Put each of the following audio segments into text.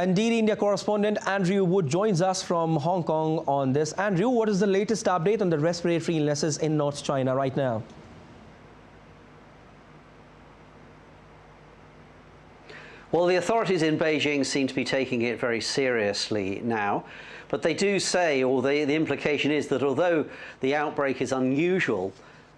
Indeed, India correspondent Andrew Wood joins us from Hong Kong on this. Andrew, what is the latest update on the respiratory illnesses in North China right now? Well, the authorities in Beijing seem to be taking it very seriously now, but they do say, or the implication is that although the outbreak is unusual,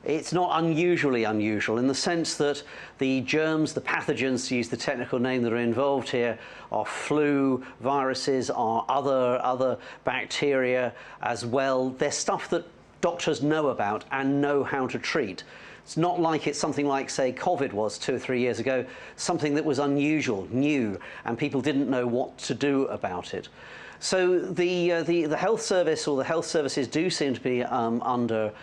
it's not unusually unusual in the sense that the germs, the pathogens, to use the technical name, that are involved here are flu, viruses, are other bacteria as well. They're stuff that doctors know about and know how to treat. It's not like it's something like, say, COVID was 2 or 3 years ago, something that was unusual, new, and people didn't know what to do about it. So the health service, or the health services, do seem to be under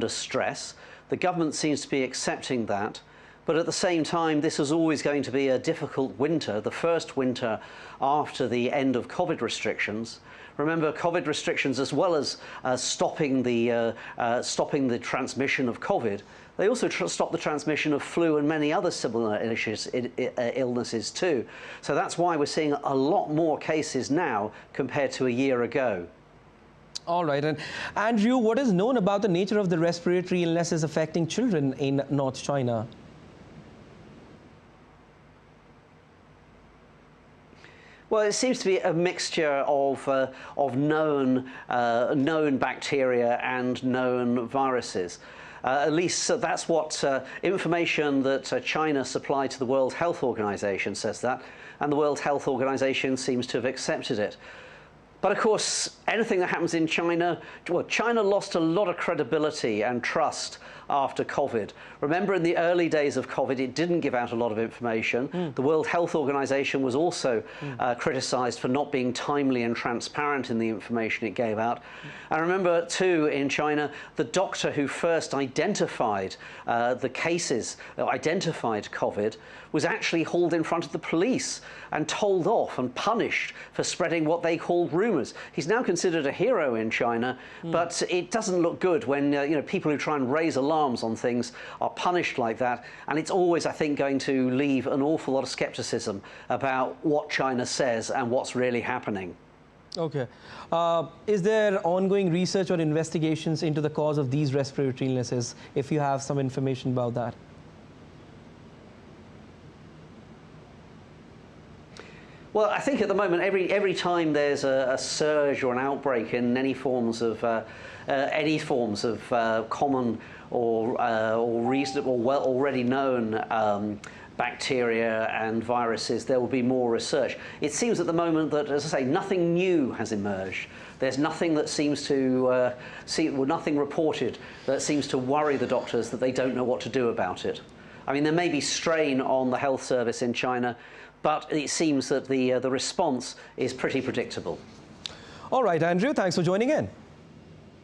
stress. The government seems to be accepting that. But at the same time, this is always going to be a difficult winter, the first winter after the end of COVID restrictions. Remember, COVID restrictions, as well as stopping the transmission of COVID, they also stop the transmission of flu and many other similar illnesses too. So that's why we're seeing a lot more cases now compared to a year ago. All right. And Andrew, what is known about the nature of the respiratory illnesses affecting children in North China? Well, it seems to be a mixture of known bacteria and known viruses. At least that's what information that China supplied to the World Health Organization says that, and the World Health Organization seems to have accepted it. But of course, anything that happens in China, well, China lost a lot of credibility and trust after COVID. Remember, in the early days of COVID, it didn't give out a lot of information. The World Health Organization was also criticized for not being timely and transparent in the information it gave out. I remember, too, in China, the doctor who first identified the cases, identified COVID, was actually hauled in front of the police and told off and punished for spreading what they called rumors. He's now considered a hero in China, but it doesn't look good when people who try and raise alarms on things are punished like that. And it's always, I think, going to leave an awful lot of skepticism about what China says and what's really happening. Okay. Is there ongoing research or investigations into the cause of these respiratory illnesses, if you have some information about that? Well, I think at the moment, every time there's a surge or an outbreak in any forms of common or reasonable, well already known bacteria and viruses, there will be more research. It seems at the moment that, as I say, nothing new has emerged. There's nothing that seems to nothing reported that seems to worry the doctors that they don't know what to do about it. I mean, there may be strain on the health service in China, but it seems that the response is pretty predictable. All right, Andrew, thanks for joining in.